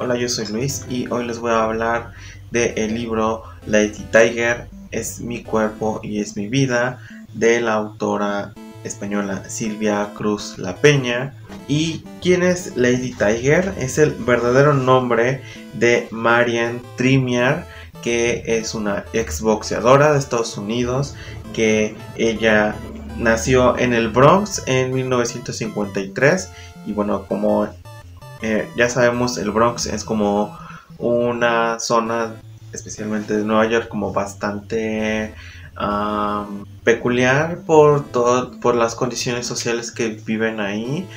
Hola, yo soy Luis y hoy les voy a hablar del libro Lady Tiger, es mi cuerpo y es mi vida, de la autora española Silvia Cruz La Peña. ¿Y quién es Lady Tiger? Es el verdadero nombre de Marian Trimiar, que es una exboxeadora de Estados Unidos, que ella nació en el Bronx en 1953 y bueno, como ya sabemos, el Bronx es como una zona, especialmente de Nueva York, como bastante peculiar por las condiciones sociales que viven ahí.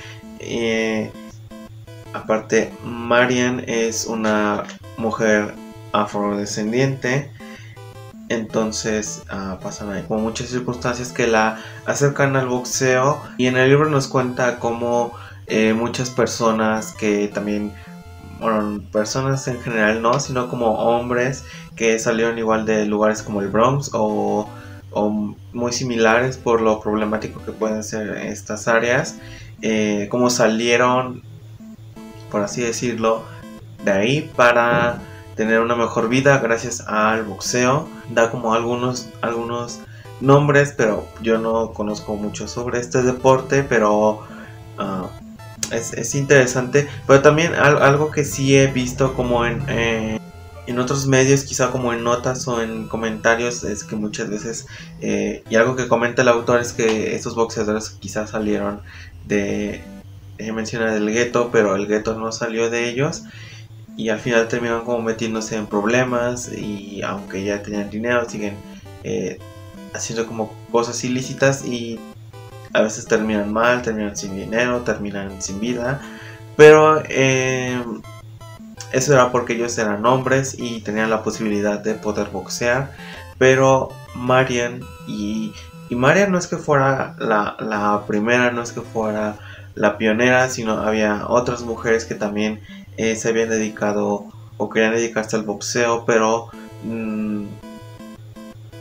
Aparte, Marian es una mujer afrodescendiente. Entonces pasan ahí como muchas circunstancias que la acercan al boxeo, y en el libro nos cuenta cómo muchas personas que también, bueno, personas en general no, sino como hombres que salieron igual de lugares como el Bronx o muy similares por lo problemático que pueden ser estas áreas, cómo salieron, por así decirlo, de ahí para tener una mejor vida gracias al boxeo. Da como algunos nombres, pero yo no conozco mucho sobre este deporte, pero es interesante. Pero también algo que sí he visto como en otros medios, quizá como en notas o en comentarios, es que muchas veces, y algo que comenta el autor, es que estos boxeadores quizás salieron de, menciona del gueto, pero el gueto no salió de ellos, y al final terminan como metiéndose en problemas, y aunque ya tenían dinero siguen haciendo como cosas ilícitas, y a veces terminan mal, terminan sin dinero, terminan sin vida, pero eso era porque ellos eran hombres y tenían la posibilidad de poder boxear. Pero Marian y Marian no es que fuera la primera, no es que fuera la pionera, sino había otras mujeres que también se habían dedicado o querían dedicarse al boxeo, pero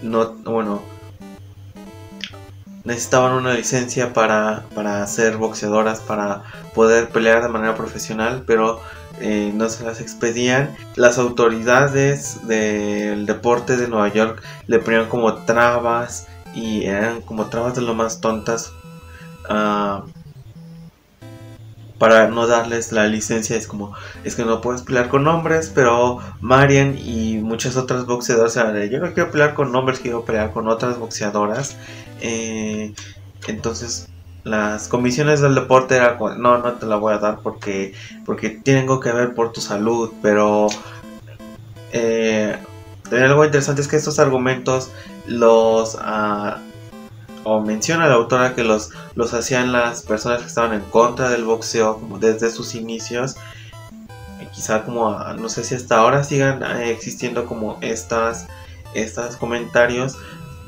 no, bueno, necesitaban una licencia para ser boxeadoras, para poder pelear de manera profesional, pero no se las expedían. Las autoridades del deporte de Nueva York le ponían como trabas, y eran como trabas de lo más tontas, para no darles la licencia. Es que no puedes pelear con hombres, pero Marian y muchas otras boxeadoras eran de, yo no quiero pelear con hombres, quiero pelear con otras boxeadoras. Entonces las comisiones del deporte eran, no, no te la voy a dar porque tengo que ver por tu salud. Pero algo interesante es que estos argumentos o menciona la autora que los hacían las personas que estaban en contra del boxeo como desde sus inicios. Quizá como no sé si hasta ahora sigan existiendo como estos comentarios,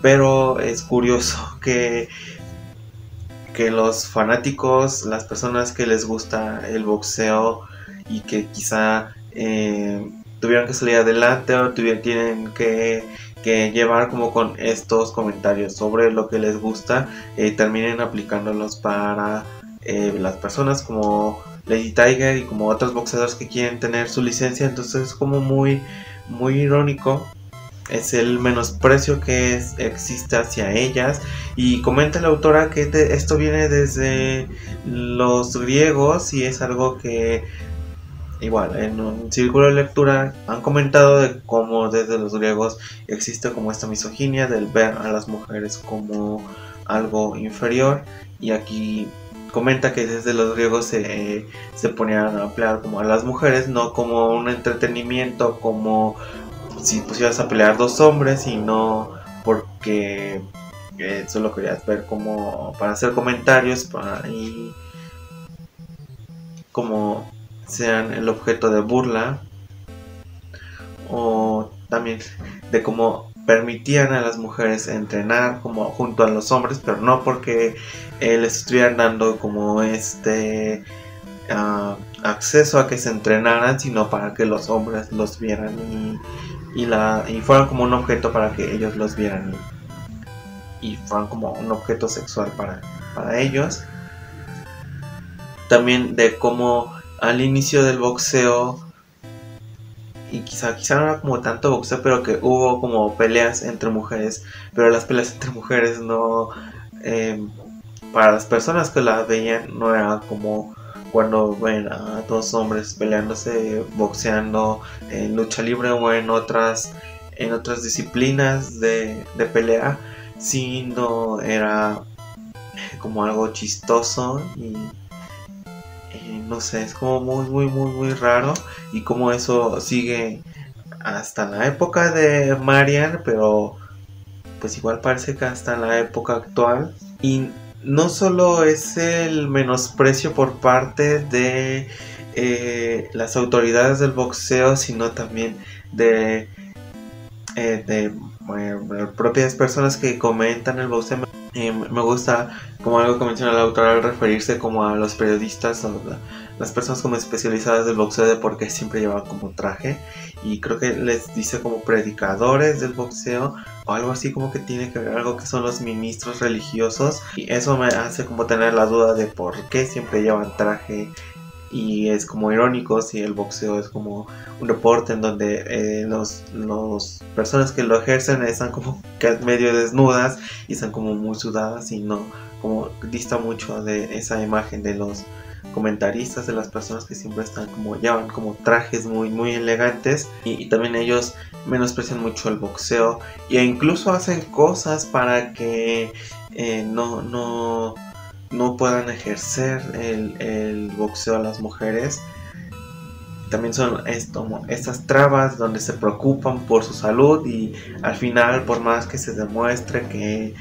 pero es curioso que los fanáticos, las personas que les gusta el boxeo y que quizá tuvieron que salir adelante o tienen que llevar como con estos comentarios sobre lo que les gusta, terminen aplicándolos para las personas como Lady Tiger y como otros boxeadores que quieren tener su licencia. Entonces es como muy irónico. Es el menosprecio que existe hacia ellas. Y comenta la autora que esto viene desde los griegos, y es algo que igual en un círculo de lectura han comentado de cómo desde los griegos existe como esta misoginia del ver a las mujeres como algo inferior. Y aquí comenta que desde los griegos se ponían a pelear como a las mujeres, no como un entretenimiento, como si pusieras a pelear dos hombres, y no porque solo querías ver como para hacer comentarios y como sean el objeto de burla, o también de cómo permitían a las mujeres entrenar como junto a los hombres, pero no porque les estuvieran dando como acceso a que se entrenaran, sino para que los hombres los vieran y fueran como un objeto para que ellos los vieran, y fueran como un objeto sexual para ellos. También de cómo al inicio del boxeo y quizá no era como tanto boxeo, pero que hubo como peleas entre mujeres, pero las peleas entre mujeres no, para las personas que las veían no era como cuando ven a dos hombres peleándose, boxeando, en lucha libre o en otras disciplinas de pelea, sino era como algo chistoso y no sé, es como muy raro, y como eso sigue hasta la época de Marian, pero pues igual parece que hasta la época actual. Y no solo es el menosprecio por parte de las autoridades del boxeo, sino también de, propias personas que comentan el boxeo. Me gusta como algo que menciona el autor al referirse como a los periodistas o las personas como especializadas del boxeo, de por qué siempre llevan como traje, y creo que les dice como predicadores del boxeo o algo así, como que tiene que ver algo que son los ministros religiosos, y eso me hace como tener la duda de por qué siempre llevan traje. Y es como irónico si el boxeo es como un deporte en donde los personas que lo ejercen están como medio desnudas y están como muy sudadas, y no, como dista mucho de esa imagen de los comentaristas, de las personas que siempre están como llevan como trajes muy elegantes, y también ellos menosprecian mucho el boxeo e incluso hacen cosas para que no puedan ejercer el boxeo a las mujeres. También son estas trabas donde se preocupan por su salud, y al final, por más que se demuestre que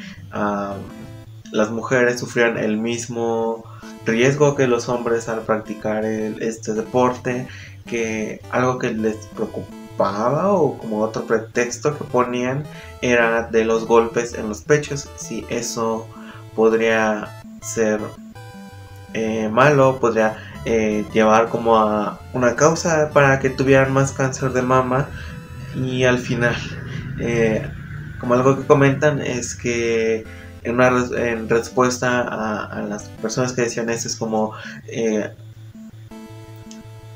las mujeres sufrieron el mismo riesgo que los hombres al practicar este deporte, que algo que les preocupaba o como otro pretexto que ponían era de los golpes en los pechos, si eso podría ser malo, podría llevar como a una causa para que tuvieran más cáncer de mama. Y al final, como algo que comentan es que en respuesta a las personas que decían eso, es como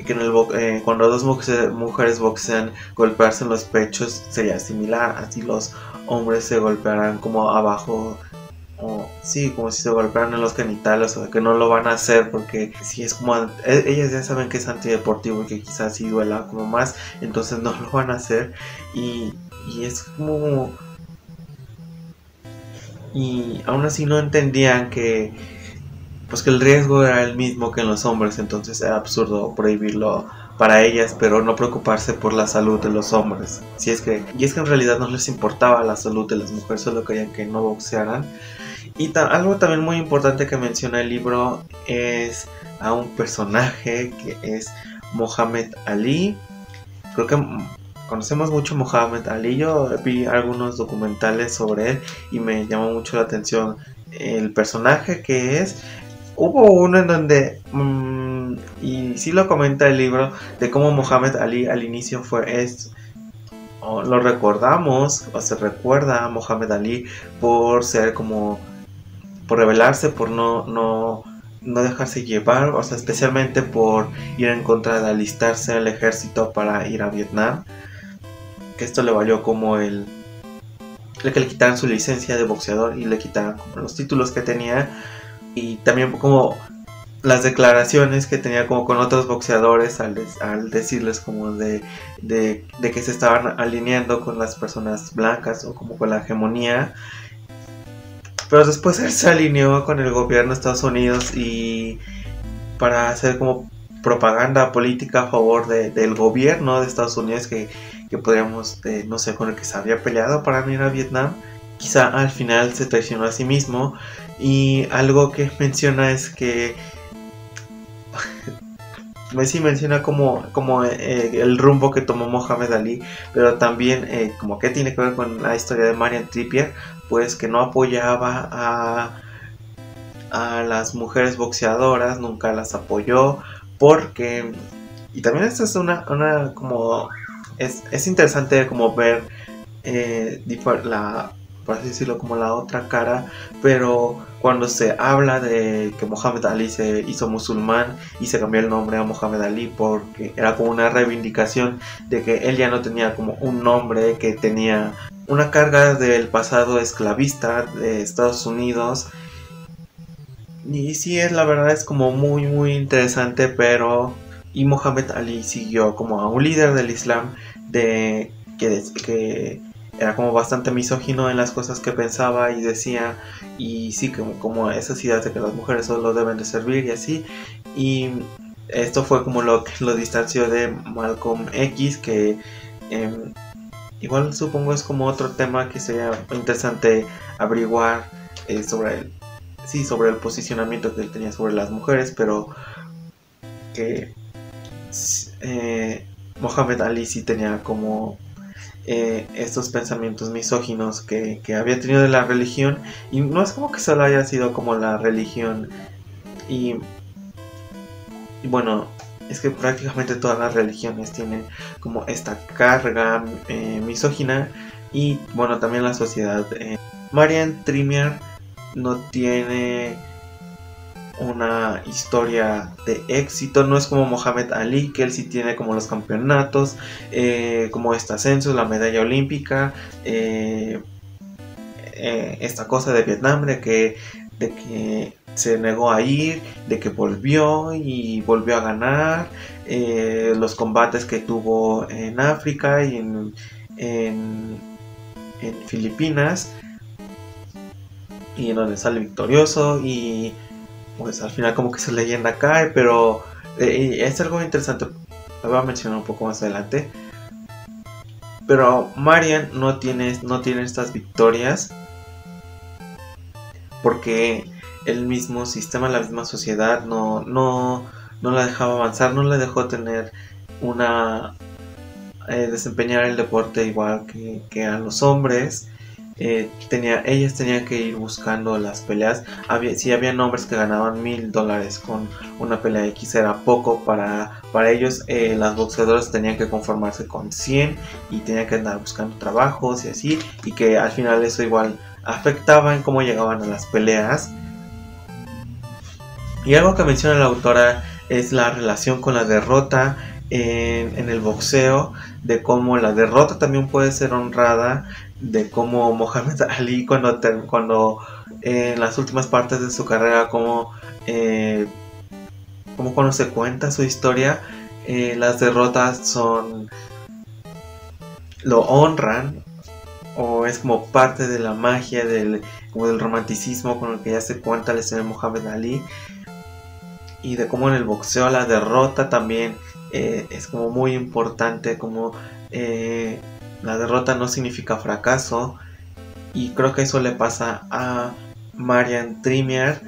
que cuando dos mujeres boxean, golpearse en los pechos sería similar, así los hombres se golpearán como abajo, o sí, como si se golpearan en los genitales, o que no lo van a hacer porque si es como ellas ya saben que es antideportivo y que quizás sí duela como más, entonces no lo van a hacer, y es como, y aún así no entendían que pues que el riesgo era el mismo que en los hombres, entonces era absurdo prohibirlo para ellas, pero no preocuparse por la salud de los hombres. Y es que en realidad no les importaba la salud de las mujeres, solo querían que no boxearan. Y algo también muy importante que menciona el libro es a un personaje que es Muhammad Ali. Creo que conocemos mucho a Muhammad Ali. Yo vi algunos documentales sobre él y me llamó mucho la atención el personaje que es. Hubo uno en donde, y sí lo comenta el libro, de cómo Muhammad Ali al inicio lo recordamos, o se recuerda a Muhammad Ali por ser como, por rebelarse, por no dejarse llevar, o sea, especialmente por ir en contra de alistarse al ejército para ir a Vietnam, que esto le valió como que le quitaran su licencia de boxeador y le quitaran como los títulos que tenía, y también como las declaraciones que tenía como con otros boxeadores al decirles como de que se estaban alineando con las personas blancas o como con la hegemonía. Pero después él se alineó con el gobierno de Estados Unidos y para hacer como propaganda política a favor del gobierno de Estados Unidos, que podríamos, no sé, con el que se había peleado para no ir a Vietnam. Quizá al final se traicionó a sí mismo. Y algo que menciona es que Messi menciona como el rumbo que tomó Muhammad Ali, pero también como que tiene que ver con la historia de Marian Trippier, pues que no apoyaba a las mujeres boxeadoras, nunca las apoyó, porque, y también esto es una como, es interesante como ver por así decirlo, como la otra cara, pero cuando se habla de que Muhammad Ali se hizo musulmán y se cambió el nombre a Muhammad Ali porque era como una reivindicación de que él ya no tenía como un nombre, que tenía una carga del pasado esclavista de Estados Unidos. Y sí, la verdad es como muy interesante, pero y Muhammad Ali siguió como a un líder del Islam que era como bastante misógino en las cosas que pensaba y decía, y sí, como esas ideas de que las mujeres solo deben de servir y así. Y esto fue como lo que lo distanció de Malcolm X, que igual supongo es como otro tema que sería interesante averiguar sobre el posicionamiento que él tenía sobre las mujeres, pero que Muhammad Ali sí tenía como estos pensamientos misóginos que había tenido de la religión, y no es como que solo haya sido como la religión, y bueno, es que prácticamente todas las religiones tienen como esta carga misógina, y bueno, también la sociedad. Marian Trimier no tiene una historia de éxito, no es como Muhammad Ali, que él sí tiene como los campeonatos, como este ascenso, la medalla olímpica, esta cosa de Vietnam, de que se negó a ir, de que volvió y volvió a ganar, los combates que tuvo en África y en Filipinas, y en donde sale victorioso, y pues al final como que su leyenda cae, pero es algo interesante, lo voy a mencionar un poco más adelante. Pero Marian no tiene estas victorias porque el mismo sistema, la misma sociedad no la dejaba avanzar, no le dejó tener desempeñar el deporte igual que a los hombres. Ellas tenían que ir buscando las peleas. Si había hombres que ganaban $1000 con una pelea X, era poco para ellos. Las boxeadoras tenían que conformarse con 100 y tenían que andar buscando trabajos y así, y que al final eso igual afectaba en cómo llegaban a las peleas. Y algo que menciona la autora es la relación con la derrota en el boxeo, de cómo la derrota también puede ser honrada, de cómo Muhammad Ali cuando en las últimas partes de su carrera, como cuando se cuenta su historia, las derrotas lo honran, o es como parte de la magia como del romanticismo con el que ya se cuenta la historia de Muhammad Ali, y de cómo en el boxeo la derrota también es como muy importante, como la derrota no significa fracaso, y creo que eso le pasa a Marian Trimier.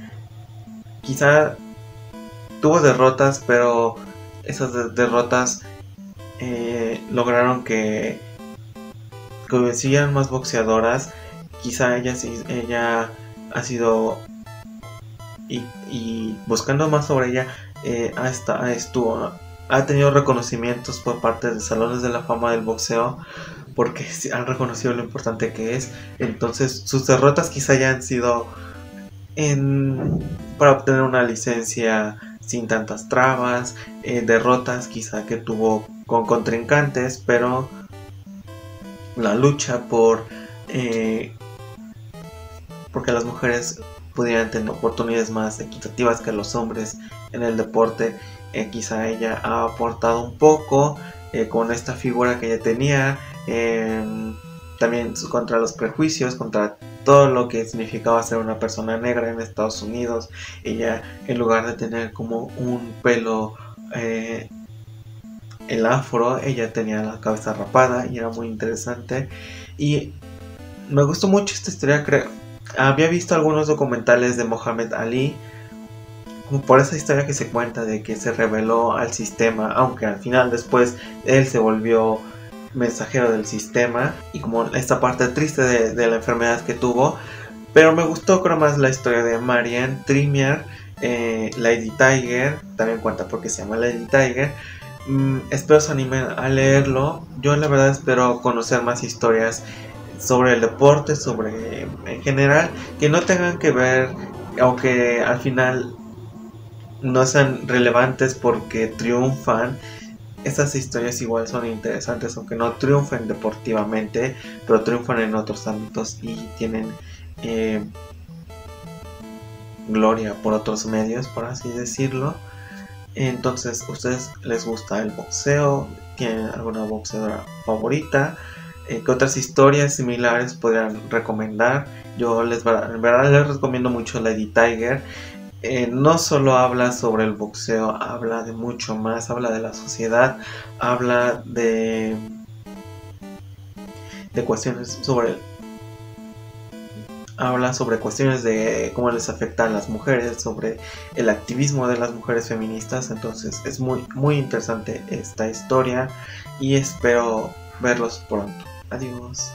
Quizá tuvo derrotas, pero esas derrotas lograron que siguieran más boxeadoras. Quizá ella ha sido, y buscando más sobre ella, ha tenido reconocimientos por parte de salones de la fama del boxeo, porque han reconocido lo importante que es. Entonces sus derrotas quizá hayan sido para obtener una licencia sin tantas trabas, derrotas quizá que tuvo con contrincantes, pero la lucha porque las mujeres pudieran tener oportunidades más equitativas que los hombres en el deporte, quizá ella ha aportado un poco con esta figura que ella tenía, también contra los prejuicios, contra todo lo que significaba ser una persona negra en Estados Unidos. Ella, en lugar de tener como un pelo el afro, ella tenía la cabeza rapada, y era muy interesante, y me gustó mucho esta historia. Había visto algunos documentales de Muhammad Ali, como por esa historia que se cuenta de que se rebeló al sistema, aunque al final después él se volvió mensajero del sistema, y como esta parte triste de la enfermedad que tuvo. Pero me gustó, creo, más la historia de Marian Trimier. Lady Tiger también cuenta porque se llama Lady Tiger. Espero se animen a leerlo. Yo la verdad espero conocer más historias sobre el deporte, sobre en general, que no tengan que ver, aunque al final no sean relevantes porque triunfan. Estas historias igual son interesantes, aunque no triunfen deportivamente, pero triunfan en otros ámbitos y tienen gloria por otros medios, por así decirlo. Entonces, ¿ustedes les gusta el boxeo? ¿Tienen alguna boxeadora favorita? ¿Qué otras historias similares podrían recomendar? Yo en verdad les recomiendo mucho Lady Tiger. No solo habla sobre el boxeo, habla de mucho más, habla de la sociedad, habla de cuestiones habla sobre cuestiones de cómo les afectan a las mujeres, sobre el activismo de las mujeres feministas. Entonces es muy interesante esta historia y espero verlos pronto. Adiós.